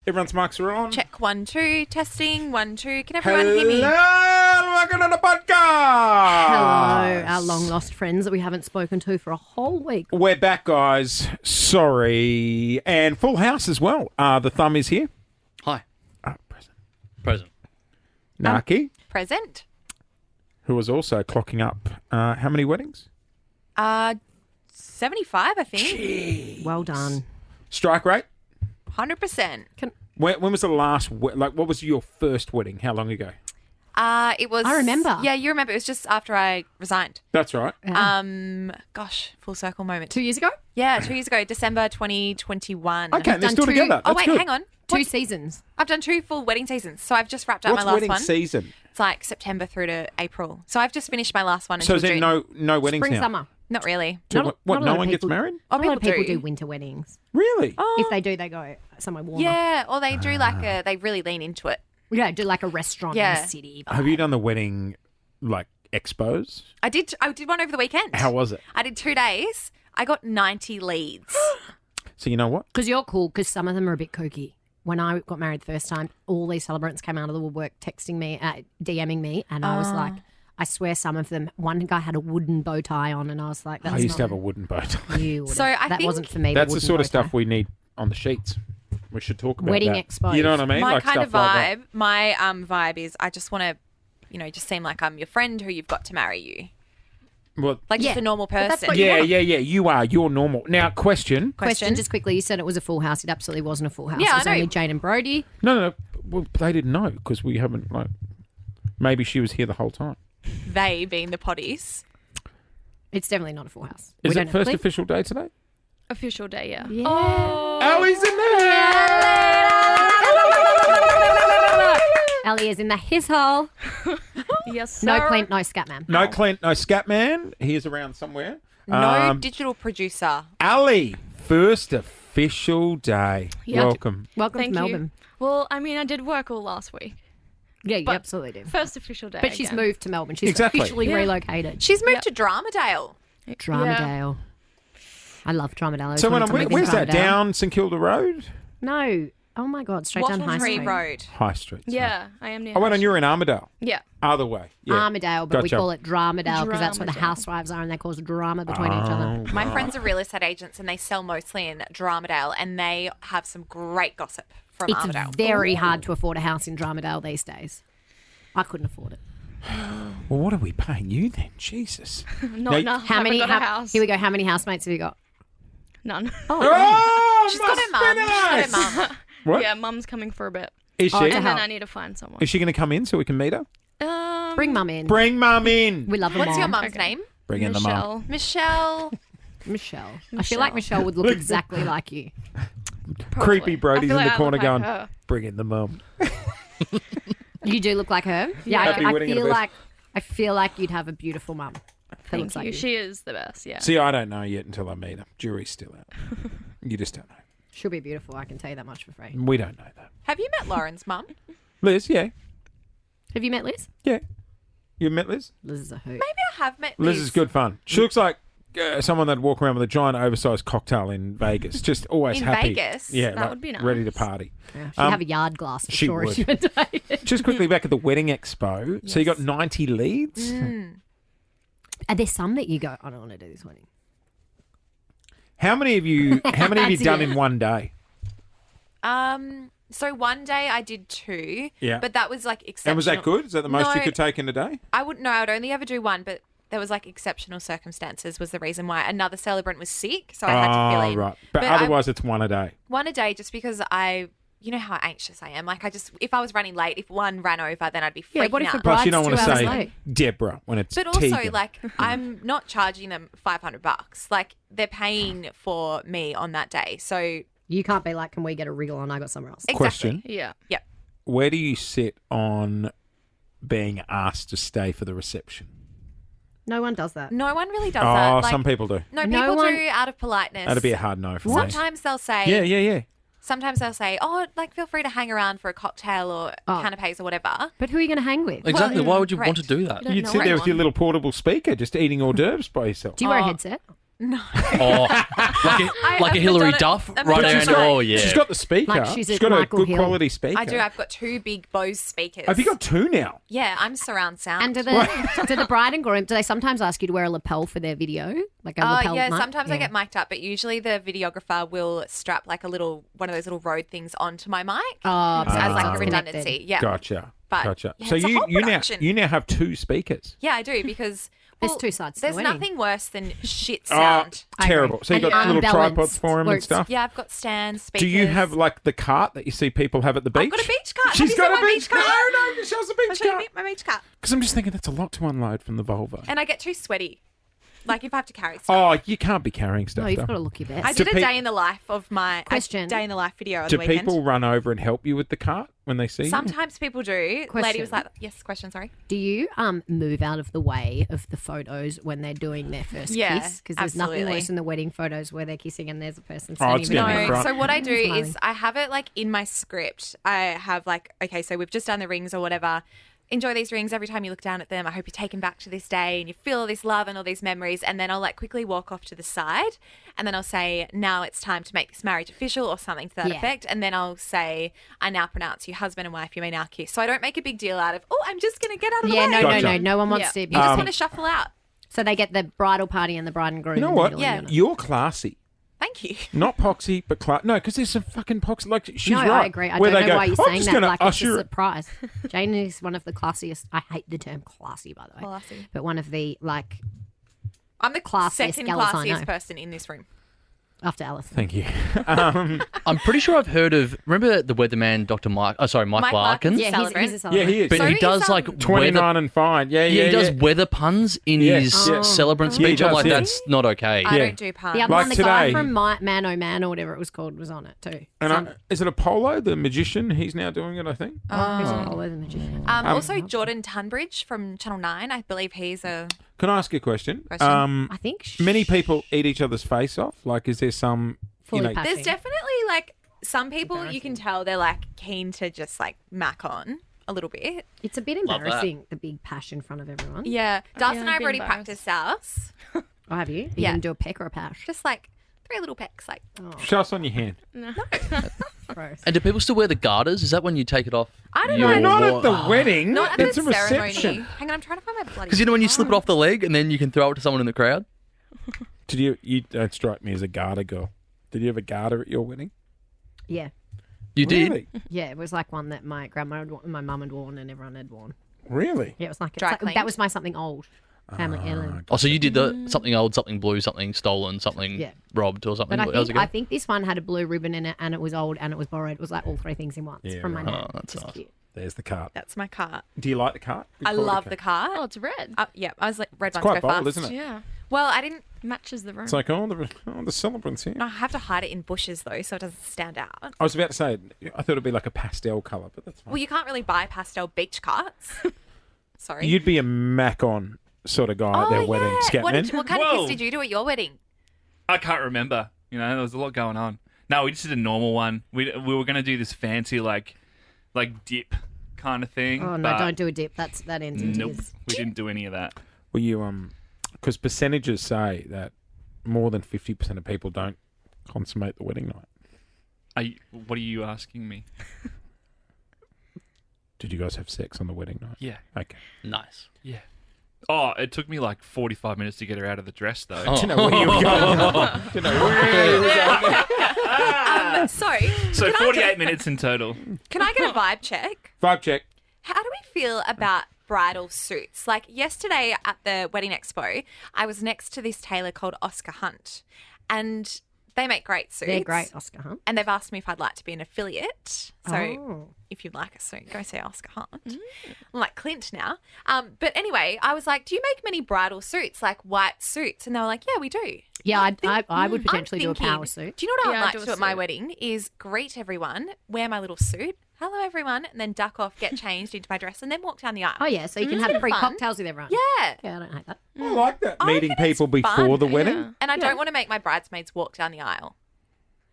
Everyone's mics are on. Check 1, 2. Testing 1, 2. Can everyone hear me? Welcome to the podcast. Hello, our long-lost friends that we haven't spoken to for a whole week. We're back, guys. Sorry. And full house as well. The thumb is here. Hi. Present. Naki, Present. who was also clocking up how many weddings? 75, I think. Well done. Strike rate? 100%. When was the last, what was your first wedding? How long ago? It was. I remember. Yeah, you remember. It was just after I resigned. That's right. Gosh, full circle moment. 2 years ago? Yeah, 2 years ago, December 2021. Okay, they're done still two- together. Oh, That's wait, good. hang on. 2 seasons. I've done 2 full wedding seasons. So I've just wrapped up What's my last wedding one. season? It's like September through to April. So I've just finished my last one So until is there June. no weddings Spring, now? summer. Not really. So Not- what, not a no lot of one gets people- married? Oh, A lot of people do. do winter weddings. Really? If they do, they go somewhere warmer. Yeah, or they do they really lean into it. Yeah, do like a restaurant in Yeah. the city. Have you done the wedding, expos? I did one over the weekend. How was it? I did 2 days. I got 90 leads. So you know what? Because you're cool, because some of them are a bit kooky. When I got married the first time, all these celebrants came out of the woodwork texting me, DMing me, and I was like, I swear some of them, one guy had a wooden bow tie on, and I was like, that's I used to not have a wooden boat. you. So I that think wasn't for me. That's the wooden sort of bow stuff tie. we need on the sheets. We should talk about Wedding that. expos. You know what I mean? My Like kind stuff of like vibe, my vibe is I just want to, just seem like I'm your friend who you've got to marry you. that. Well, Like Yeah, just a normal but that's person. what you yeah. want. You are. You're normal. Now, question. Question, just quickly, you said it was a full house. It absolutely wasn't a full house. Yeah, it was I know. only Jane and Brody. No. Well, they didn't know because we haven't, maybe she was here the whole time. They being the potties. It's definitely not a full house. Is We it don't have first Cliff? official day today? Official day, yeah. Yeah. Allie's in there! Ellie is in the his hole. Yes, sir. No Clint, no scat man. No Clint, no Scatman. He is around somewhere. No digital producer. Allie, first official day. Yeah. Welcome. Welcome Thank to you. Melbourne. Well, I mean, I did work all last week. Yeah, you But- absolutely do. First official day. But she's again. moved to Melbourne. She's Exactly. officially Yeah. relocated. She's moved Yep. to Dramadale. Dramadale. I love Dramadale. So where's that? Dramadale. Down St Kilda Road? No. Oh my God, straight down High Tree Street. Road. High Street. sorry. Yeah, I am near. Oh, wait, and House- you're in Armidale. Yeah. Other way. Yeah. Armidale, but we Gotcha. call it Dramadale because that's where the Dramadale. housewives are and they cause drama between each other. Oh, My friends are real estate agents and they sell mostly in Dramadale and they have some great gossip from It's Armidale. very hard to afford a house in Dramadale these days. I couldn't afford it. Well, what are we paying you then? Jesus. Not Now- enough. How many? Got a house. Here we go. How many housemates have you got? None. Oh, She's got her mum. She's got her mum. What? Yeah, mum's coming for a bit. Is Oh, she? to And then help. I need to find someone. Is she going to come in so we can meet her? Bring mum in. Bring mum in. We love her What's mom. your mum's Okay. name? Bring in the mum. Michelle. Michelle. Michelle. I feel like Michelle would look exactly like you. Probably. Creepy I Brody's feel in like the I corner look going, like her. bring in the mum. You do look like her. Yeah, Happy I wedding feel anniversary. I feel like you'd have a beautiful mum. That Thank looks you. like you. She is the best, yeah. See, I don't know yet until I meet her. Jury's still out. You just don't know. She'll be beautiful. I can tell you that much for free. We don't know that. Have you met Lauren's mum? Liz, yeah. Have you met Liz? Yeah. You met Liz? Liz is a hoot. Maybe I have met Liz is good fun. She looks like someone that'd walk around with a giant oversized cocktail in Vegas. Just always In happy. Vegas? Yeah, That would be nice. ready to party. Yeah, she'd have a yard glass for she sure would. if you were dating. Just quickly back at the wedding expo. So you got 90 leads? Are there some that you go, I don't want to do this wedding? How many have you That's done it. in one day? So one day I did 2. Yeah. But that was like exceptional. And was that good? Is that the most you No. could take in a day? I wouldn't know. I'd only ever do 1, but there was like exceptional circumstances was the reason why. Another celebrant was sick, so I had to fill in. Right. But I- otherwise it's one a day. 1 a day just because you know how anxious I am. Like if I was running late, if one ran over, then I'd be freaking Yeah, what if out. a Plus you bride's don't want to 2 hours say late? Deborah when it's But also, Tegan. like, I'm not charging them $500. Like, they're paying for me on that day. So, You can't be like, can we get a wriggle on? I got somewhere else. exactly. Question. Yeah. Yep. Where do you sit on being asked to stay for the reception? No one does that. No one really does Oh, that. Like, some people do. No, No people one- do out of politeness. That'd be a hard no for me. Sometimes they'll say, Yeah. Sometimes they'll say, oh, like, feel free to hang around for a cocktail or canapes or whatever. But who are you going to hang with? Exactly. Well, Why would you want to correct. do that? don't You'd know sit there with your anyone. little portable speaker just eating hors d'oeuvres by yourself. Do you wear a Oh. headset? No. Oh, like I've a Hillary done it Duff a right million hand. times. Oh yeah. She's got the speaker. Like she's she's a got a Michael good Hill. quality speaker. I do. I've got 2 big Bose speakers. Have you got 2 now? Yeah, I'm surround sound. And do the bride and groom, do they sometimes ask you to wear a lapel for their video? Like a lapel yeah, mic? sometimes I get mic'd up, but usually the videographer will strap like one of those little Rode things onto my mic Oh, as like it's a redundancy. Yeah. Gotcha. But, Gotcha. yeah, So it's a whole production. you now have 2 speakers. Yeah, I do because There's well, 2 sides to the There's wedding. nothing worse than shit Oh, sound. terrible. So you And got little unbalanced tripods for them and works. stuff. Yeah, I've got stands, speakers. Do you have like the cart that you see people have at the beach? I've got a beach cart. She's Have you got seen a my beach beach cart. cart? No, show us a I'll beach show you cart. my beach cart. Because I'm just thinking that's a lot to unload from the Volvo. And I get too sweaty. Like if I have to carry stuff. Oh, you can't be carrying stuff. No, you've though. got to look your best. I did a pe- day in the life of my Question. day in the life video on Do the weekend. people run over and help you with the cart when they see you? Sometimes people do. Lady Question. was like, yes, question, sorry. Do you move out of the way of the photos when they're doing their first Yeah, kiss? Because there's nothing absolutely. worse than the wedding photos where they're kissing and there's a person Oh, standing it's behind getting in them. No, front. so what I do Smiling. is I have it like in my script. I have like, okay, so we've just done the rings or whatever. Enjoy these rings. Every time you look down at them, I hope you're taken back to this day and you feel all this love and all these memories. And then I'll like quickly walk off to the side and then I'll say, now it's time to make this marriage official or something to that Yeah. effect. And then I'll say, I now pronounce you husband and wife. You may now kiss. So I don't make a big deal out of, oh, I'm just going to get out of the Yeah, way. no, Gotcha. no, no. No one wants Yeah. to. You just Um, want to shuffle out. So they get the bridal party and the bride and groom. You know in the what? middle Yeah. and You're classy. Thank you. Not poxy, but no, because there's some fucking poxy. Like she's no, right. I agree. I Where don't they know go, why you're "I'm saying just that. gonna Like it's a usher it." surprise. Jane is one of the classiest. I hate the term classy, by the way. Classy. But one of the like I'm the Classiest second gallows I know. classiest person in this room. after Alison. Thank you. I'm pretty sure I've heard of. Remember the weatherman, Dr. Mike? Oh, sorry, Mike Mike Larkin. Larkin. Yeah, Celebrant. he's a Yeah, celebrant. he is. But So he he's, does like 29 and fine. Yeah, Yeah, yeah, he does yeah. weather puns in Yeah, his yeah. celebrant Yeah, he speech. I'm does, like, yeah. that's not okay. I Yeah. don't do puns. The other Like one, the guy today. from Man Oh Man or whatever it was called, was on it too. And is it Apollo, the magician? He's now doing it, I think. Who's Apollo the magician? Also, Jordan Tunbridge from Channel 9. I believe he's a... Can I ask you a question? Question. I think Many people eat each other's face off. Like, is there some, Fully you know, packed. There's definitely like some people you can tell they're like keen to just like mac on a little bit. It's a bit Love that. embarrassing, the big pash in front of everyone. Yeah. Dust Yeah, and I I'd have be already embarrassed. practiced ours. Oh, have you? You Yeah. can do a peck or a pash. Just like 3 little pecks. Like, show us on your hand? Gross. And do people still wear the garters? Is that when you take it off? I don't your know. Not at the wedding. not at it's the a ceremony. reception. Hang on, I'm trying to find my bloody. Because you know when you slip it off the leg and then you can throw it to someone in the crowd? Did you don't strike me as a garter girl. Did you have a garter at your wedding? Yeah. You did? Really? Yeah, it was like one that my grandma had worn, my mum had worn and everyone had worn. Really? Yeah, it was like, Dry that cleaned? was my something old. Family heirloom. Oh, so you did the something old, something blue, something stolen, something Yeah. robbed or something? But How's it go? I think this one had a blue ribbon in it and it was old and it was borrowed. It was like all 3 things in once Yeah, from my right. nan. Oh, that's Just nice. cute. There's the cart. That's my cart. Do you like the cart? Good I quality love the cart. Oh, it's red. Yeah, I was like, red It's ones quite go bold, fast. isn't it? Yeah. Well, I didn't. Matches the room. It's like, the celebrants here. I have to hide it in bushes though, so it doesn't stand out. I was about to say, I thought it'd be like a pastel colour, but that's fine. Well, you can't really buy pastel beach carts. Sorry. You'd be a Mac-on sort of guy at their wedding, Scatman. What kind of Whoa. kiss did you do at your wedding? I can't remember. You know, there was a lot going on. No, we just did a normal one. We were going to do this fancy like dip kind of thing. Oh, no, but don't do a dip. That ends in Nope, tears. we didn't do any of that. Were you, because percentages say that more than 50% of people don't consummate the wedding night. What are you asking me? Did you guys have sex on the wedding night? Yeah, Okay. Nice. yeah. Oh, it took me like 45 minutes to get her out of the dress though. Oh. Do you know where you were going? Do you know where you were going? Sorry. So 48 minutes in total. Can I get a vibe check? Vibe check. How do we feel about bridal suits? Like yesterday at the Wedding Expo, I was next to this tailor called Oscar Hunt, and they make great suits. They're great, Oscar Hunt. And they've asked me if I'd like to be an affiliate. So Oh. if you'd like a suit, go see Oscar Hunt. I'm like Clint now. But anyway, I was like, do you make many bridal suits, like white suits? And they were like, yeah, we do. Yeah, And I would I'm potentially do a thinking, power suit. Do you know what Yeah, I'd like do to a do at my suit. wedding is greet everyone, wear my little suit, hello everyone, and then duck off, get changed into my dress, and then walk down the aisle. Oh, yeah, so you can It's have a bit free fun. cocktails with everyone. Yeah. Yeah, I don't hate that. I like that. I Meeting reckon it's people before fun. the wedding. Yeah. And I don't want to make my bridesmaids walk down the aisle.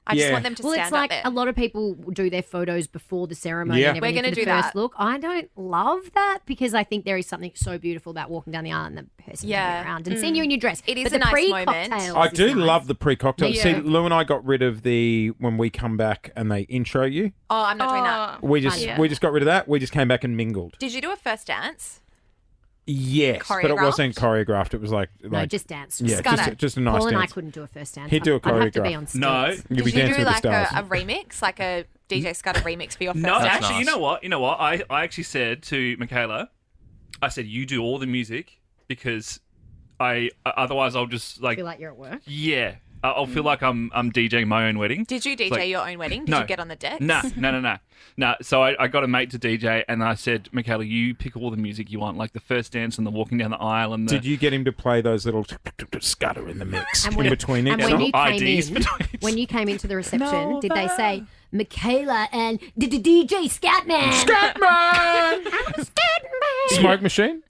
I just Yeah. want them to Well, stand it's like up there. a lot of people do their photos before the ceremony Yeah. and everything We're gonna for the do first that. look. I don't love that because I think there is something so beautiful about walking down the aisle and the person Yeah. coming around and seeing you in your dress. It is but a the nice pre-cocktails moment. I is do nice. love the pre-cocktail. Me See, too. Lou and I got rid of the when we come back and they intro you. Oh, I'm not doing that. We just Yeah. we just got rid of that. We just came back and mingled. Did you do a first dance? Yes, but it wasn't choreographed. It was like No, just dance. yeah, Scudder. just a nice Paul and I dance. couldn't do a first dance. He'd do a I'd have to be choreograph. on stilts. No. You'll Did be you dancing do with like the stars. a remix, like a DJ Scudder remix for your first No, dance? actually, nice. you know what? I actually said to Michaela, I said, you do all the music because otherwise I'll just like, Feel like you're at work. yeah, I'll feel like I'm DJing my own wedding. Did you DJ like- your own wedding? Did No. you get on the decks? No. So I got a mate to DJ, and I said, Michaela, you pick all the music you want, like the first dance and the walking down the aisle and the Did you get him to play those little scutter in the mix And in between each and when song? you came IDs in, between- when you came into the reception, No, did they say Michaela and DJ Scatman? Scatman! Smoke machine?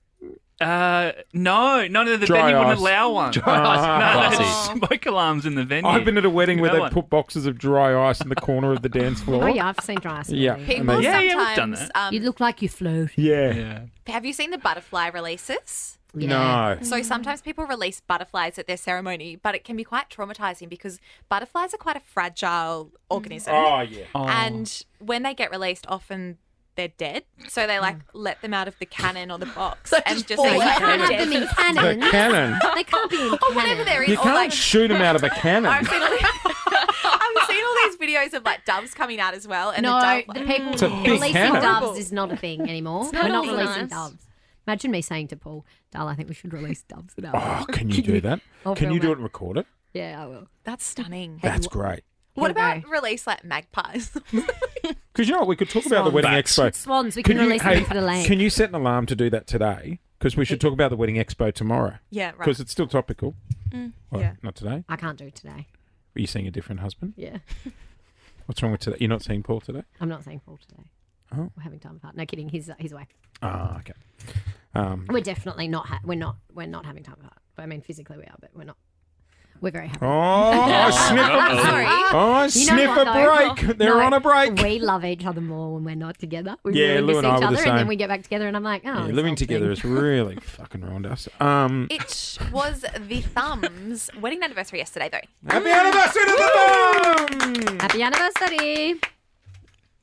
No, the Dry venue wouldn't ice. allow one. ice. No, Classy. there's smoke alarms in the venue. I've been at a wedding where That they one. put boxes of dry ice in the corner of the dance floor. Oh yeah, I've seen dry ice. Yeah. already. People Amazing. Yeah, we've sometimes. done You look like you float. Yeah. Yeah. Have you seen the butterfly releases? No. So sometimes people release butterflies at their ceremony, but it can be quite traumatizing because butterflies are quite a fragile organism. Oh, yeah. And when they get released, often they're dead. So they like let them out of the cannon or the box and just Oh, they you like, can't they're have them dead. in cannons. The cannon. They can't be in Or whatever they're in. You or can't like, shoot them out of a cannon. I've seen all these, I've seen all these videos of like doves coming out as well. And No, the dove, the people It's a big releasing cannon. doves is not a thing anymore. We're not really releasing nice. doves. Imagine me saying to Paul, Dal, I think we should release doves at our Oh, can you do that? I'll Can you film do it. it and record it? Yeah, I will. that's stunning. That's great. What Here we about release like magpies? Because you know what? We could talk about the wedding expo. Swans, we can Can you, release hey, them for the lane. can you set an alarm to do that today? Because we should talk about the wedding expo tomorrow. Yeah, right. Because it's still topical. Well, yeah. Not today. I can't do it today. Are you seeing a different husband? Yeah. What's wrong with today? You're not seeing Paul today? I'm not saying Paul today. Oh. We're having time apart. No kidding. He's away. Ah, okay. We're definitely not. We're not having time apart. I mean, physically we are, but we're not. We're very happy. Oh, sniff I'm a, sorry. oh, You sniff know what, a though? break. They're No, on a break. We love each other more when we're not together. We Yeah, really Lou miss and I each were the other, and then same. we get back together, and I'm like, oh, Yeah, this living whole together thing. has really fucking ruined us. It was the Thumb's wedding anniversary yesterday, though. Happy anniversary to the Thumb! Happy anniversary!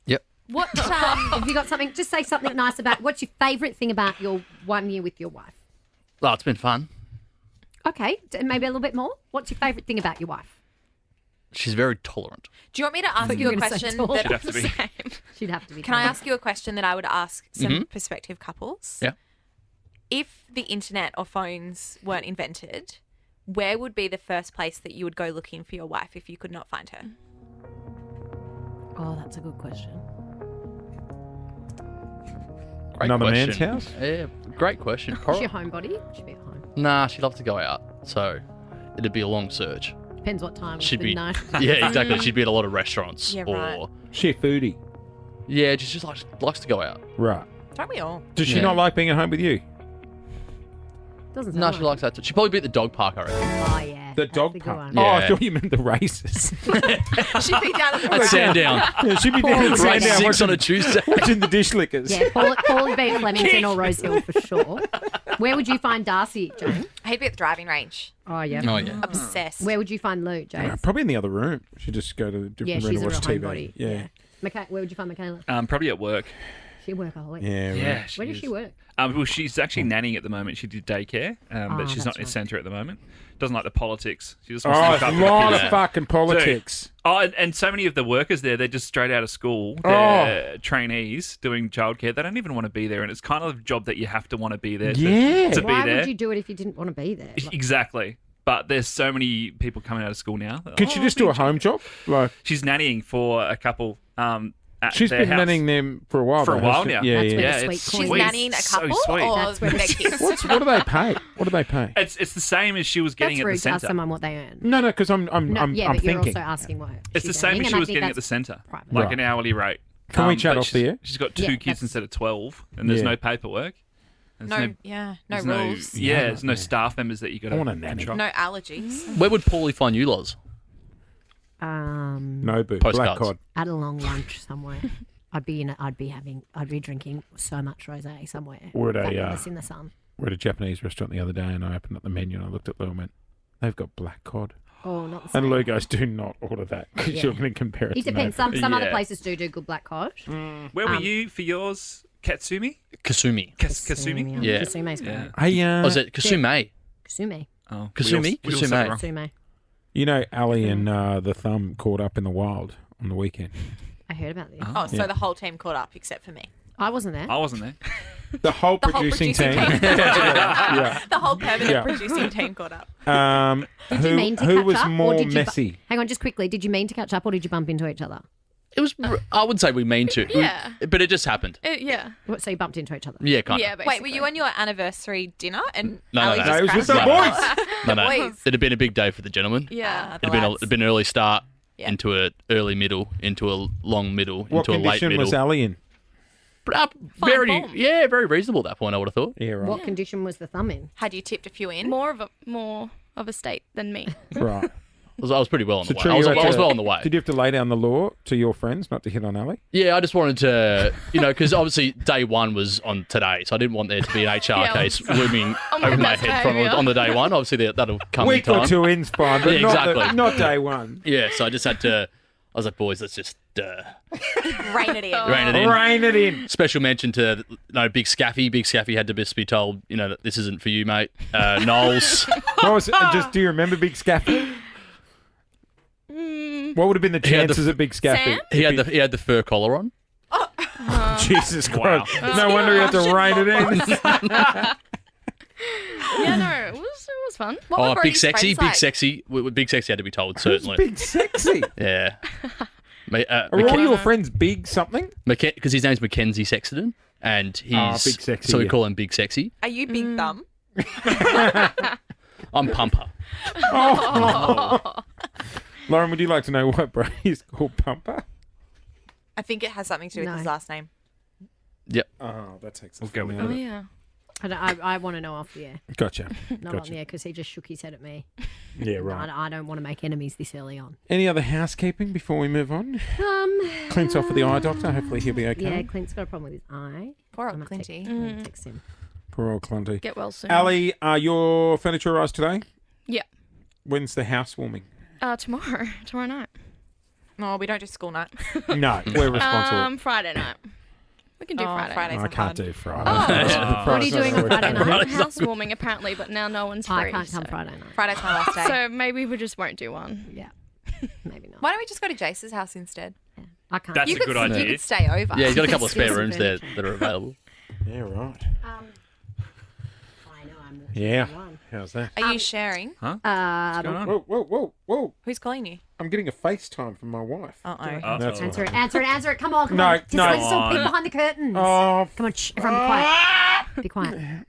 Yep. What? Have you got something? Just say something nice about. What's your favourite thing about your 1 year with your wife? Oh, it's been fun. Okay, maybe a little bit more. What's your favourite thing about your wife? She's very tolerant. Do you want me to ask you you were a gonna say question? tall. That, Should have to be. She'd have to be. can I tolerant. ask you a question that I would ask some prospective couples? Yeah. If the internet or phones weren't invented, where would be the first place that you would go looking for your wife if you could not find her? Oh, that's a good question. Great Another question. man's house? Yeah, great question. Is she a homebody? She'd be at home. Nah, she loves to go out, so it'd be a long search. Depends what time. She'd of the be, night. yeah, exactly. She'd be at a lot of restaurants, Yeah, or right. She a foodie. yeah, just likes to go out. Right. Don't we all? Does she Yeah. not like being at home with you? Doesn't sound No, like she likes that. Too. She'd probably be at the dog park, I reckon. Oh yeah. The that's dog a good park. one. Oh, I Yeah. thought you meant the races. She'd be down at the At Sandown. Yeah, she'd be down at Right, Grade Sandown 6 on a watching, Tuesday. watching the dish lickers. Yeah, Paul would be at Flemington or Rose Hill for sure. Where would you find Darcy, Jane? He'd be at the driving range. Oh yeah. Oh, yeah. Obsessed. Where would you find Lou, Jane? Probably in the other room. She'd just go to the Yeah, different room she's to a real watch TV. homebody. Yeah. Where would you find Michaela? Probably at work. She workaholic. Yeah. Right. Yeah. Where does is. she work? Well, she's actually nannying at the moment. She did daycare, but she's that's not in right. centre at the moment. Doesn't like the politics. She just Oh, wants it's to a look after the lot kids. of fucking politics. Oh, and so many of the workers there, they're just straight out of school. Oh. They're trainees doing childcare. They don't even want to be there, and it's kind of a job that you have to want to be there Yeah. to be Why there. would you do it if you didn't want to be there? Like, Exactly. But there's so many people coming out of school now. Could she just do a home job? Like She's nannying for a couple. At she's their been house. nannying them for a while. For a though, while hasn't now. she? Yeah, That's yeah. where Yeah, the it's sweet She's coin. nannying a So couple sweet. or That's where their the- kids? What do they pay? What do they pay? It's the same as she was getting That's at rude the to ask centre. someone what they earn. No, because I'm Yeah, I'm but you're thinking. also asking what It's the she's same earning, as and she I was think getting at that's the centre, private. like Right. an hourly rate. Can we chat but off the air? She's got Yeah, two kids that's- instead of 12, and there's Yeah. no paperwork. There's No there's rules. Yeah, there's no staff members that you got I to want a nanny. No allergies. Where would Paulie find you, Loz? No boo. Postcards. Black cod. At a long lunch somewhere. I'd be drinking so much rosé somewhere. We're at Fabulous in the sun. we're at a Japanese restaurant the other day, and I opened up the menu and I looked at Lou and went, "They've got black cod." Oh, not the same. And Lou goes, "Do not order that because Yeah. you're going to compare it." It to depends. no boo." Some other Yeah. places do good black cod. Where were you for yours? Katsumi? Kasumi. Kasumi? Yeah. Kasume's great. Yeah. Hey, Was it Kasume? Kasume. Oh, Kasumi? we all said Kasume. it wrong. Kasume. you know, Ali and the Thumb caught up in the wild on the weekend. I heard about this. Oh, so Yeah. the whole team caught up except for me. I wasn't there. I wasn't there. The whole The whole producing producing team. team. yeah. The whole permanent Yeah. producing team caught up. Did you mean to who catch was up, or more did you messy? Hang on, just quickly. Did you mean to catch up, or did you bump into each other? It was. I would say we mean to. Yeah. But it just happened. Yeah. What, so you bumped into each other? Yeah, kind Yeah, of. basically. Wait, were you on your anniversary dinner and No, Ali no, just no, it was with crashed the up? boys. No, no. boys. It had been a big day for the gentlemen. Yeah. The It'd been lads. it'd been an early start Yeah. into an early middle, into a long middle, What into a late condition middle. was Ali in? But, Fine very, form. yeah, very reasonable at that point. I would have thought. Yeah, right. What condition was the thumb in? Had you tipped a few in? More of a state than me. Right. I was pretty well on So the way. true, I was you had to- well on the way. Did you have to lay down the law to your friends not to hit on Ali? Yeah, I just wanted to, because obviously day one was on today, so I didn't want there to be an HR Yeah. case looming On my over my best head from behaviour. on the day one. Obviously, that'll come in Week or time. two in's fine, but Yeah, not, exactly. not day one. Yeah, so I just had to. I was like, boys, let's just Rain it in. rein it in. Rain it in. Special mention to Big Scaffy. Big Scaffy had to just be told, that this isn't for you, mate. Knowles. What was it? Do you remember Big Scaffy? What would have been the He had the chances of Big Scaffy? Sam? He had the fur collar on. Jesus Wow. Christ. No wonder he had to rein it in. Yeah, no, it was fun. What were Big Brody's Sexy. friends Big like? Sexy. Big Sexy had to be told, certainly. Big Sexy. Yeah. Are all your friends Big something? Because his name's Mackenzie Sexton, and he's Big Sexy, so we yeah. call him Big Sexy. Are you big thumb? I'm Pumper. Lauren, would you like to know what Brody's called Pumper? I think it has something to do with No. his last name. Yep. Oh, that takes We'll go with Oh yeah. I want to know off the air, Gotcha. not on Gotcha. the air, because he just shook his head at me. Yeah, right. I don't want to make enemies this early on. Any other housekeeping before we move on? Clint's off with the eye doctor. Hopefully he'll be okay. Yeah, Clint's got a problem with his eye. Poor I'm old gonna Clinty. I'm gonna text him. Poor old Clunty. Get well soon. Ali, your furniture arrives today? Yeah. When's the housewarming? Tomorrow night. No, we don't do school night. No, we're responsible. Friday night. We can do Friday. Fridays I are can't fun. do Friday. What are you doing on Friday night? Housewarming apparently, but now no one's free. I can't come so. Friday night. Friday's my last day. So maybe we just won't do one. Yeah, maybe not. Why don't we just go to Jace's house instead? I can't. That's You a could, good you idea. could stay over. Yeah, he's got a couple of Steal spare some rooms there furniture. that are available. Yeah, right. I know I'm Yeah. one. How's that? Are you sharing? What's going on? Whoa. Who's calling you? I'm getting a FaceTime from my wife. Uh-oh. Uh-oh. That's all Answer right. it. Answer it. Come on. Come No, on. Just no. let's all peek Come on. behind the curtains. Oh, Come on. Shh. Everyone be quiet. Be quiet.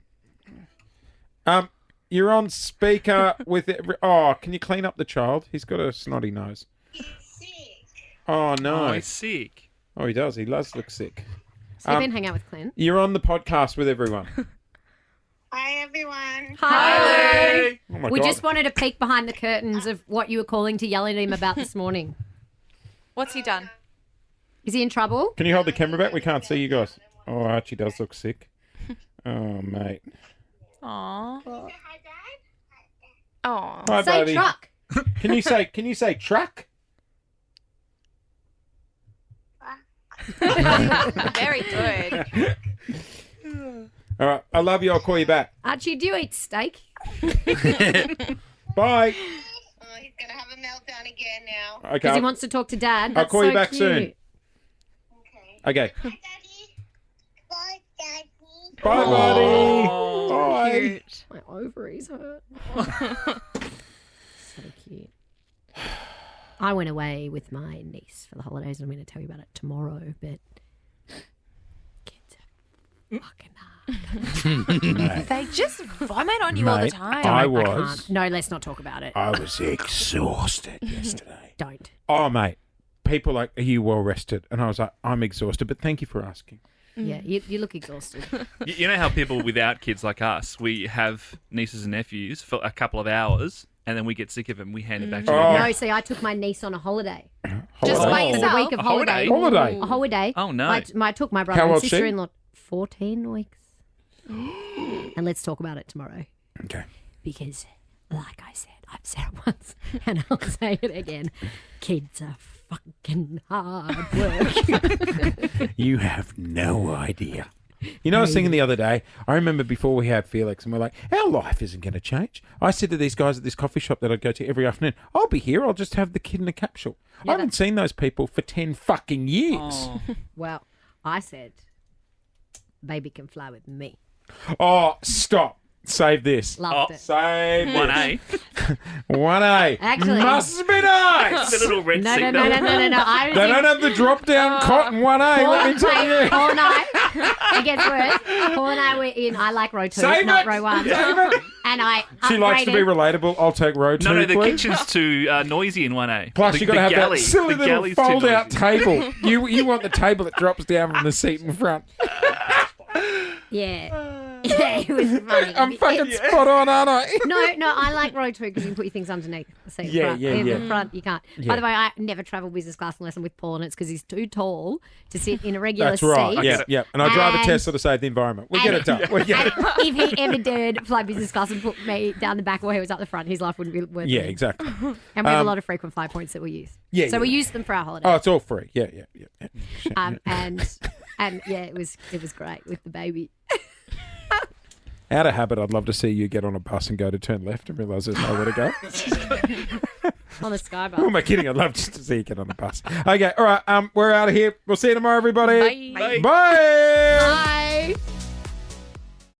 you're on speaker with it. Oh, can you clean up the child? He's got a snotty nose. Oh, no. Oh, he's sick. Oh, he does. He does look sick. So you've been hanging out with Clint. You're on the podcast with everyone. Hi, everyone. Hi. Oh, my We God. just wanted to peek behind the curtains of what you were calling to yell at him about this morning. What's he done? Is he in trouble? Can you hold the camera back? We can't see you guys. Oh, Archie does look sick. Oh, mate. Aww. Hi, Dad. Oh. Hi, Say buddy. truck. Can you say truck? Very good. All right. I love you. I'll call you back. Archie, do you eat steak? Bye. Oh, he's going to have a meltdown again now. Okay. Because he wants to talk to Dad. I'll That's call you so back cute. soon. Okay. Okay. Hi, Daddy. Bye, Daddy. Bye, buddy. Bye. Cute. My ovaries hurt. So cute. I went away with my niece for the holidays, and I'm going to tell you about it tomorrow. But kids are fucking hard. They just vomit on you all the Mate, time. I I was. can't. No, let's not talk about it. I was exhausted yesterday. Don't. Oh, mate. People are like, are you well rested? And I was like, I'm exhausted, but thank you for asking. Yeah, you look exhausted. You know how people without kids like us, we have nieces and nephews for a couple of hours and then we get sick of them. We hand it back to Oh. you. No, see, I took my niece on a holiday. Just Holiday. by For the yourself? week of A holiday? Holiday. A holiday. Oh, no. I took my brother How and old's she? sister-in-law 14 weeks. And let's talk about it tomorrow. Okay. Because, like I said, I've said it once and I'll say it again. Kids are fucking hard work. You have no idea. You know, I was thinking the other day, I remember before we had Felix and we're like, our life isn't going to change. I said to these guys at this coffee shop that I'd go to every afternoon, I'll be here, I'll just have the kid in a capsule. I haven't seen those people for 10 fucking years. Oh. Well, I said, baby can fly with me. Oh, stop. Save this. Loved it. Save this. 1A. 1A. Actually- Must be nice. The little red No, seat no, no, belt. no, no, no. I was They in- don't have the drop down cotton 1A, let me tell you. Paul and I, it gets worse. Paul and I were in, I like row 2, Save not it. row 1. Save it. And I She likes to be upgraded- relatable. I'll take row 2, No, the please. kitchen's too noisy in 1A. Plus, the, you got to have galley, that silly the little galley's too fold-out noisy. table. You want the table that drops down from the seat in front. Yeah. Yeah, it was funny. I'm fucking spot on, aren't I? No, I like row 2 because you can put your things underneath the seat. Yeah, front. yeah, In yeah. the front, you can't. Yeah. By the way, I never travel business class unless I'm with Paul, and it's because he's too tall to sit in a regular That's right. seat. Yeah, yeah. And I drive a And- Tesla to save the environment. We get it done. We get it. And if he ever did fly business class and put me down the back while he was up the front, his life wouldn't be worth Yeah, living. exactly. And we have a lot of frequent flyer points that we use. Yeah, So yeah. we use them for our holiday. Oh, it's all free. Yeah. And yeah, it was great with the baby. Out of habit, I'd love to see you get on a bus and go to turn left and realise there's nowhere to go. On a sky Who am bar. I kidding? I'd love just to see you get on a bus. Okay, all right. We're out of here. We'll see you tomorrow, everybody. Bye. Bye. Bye.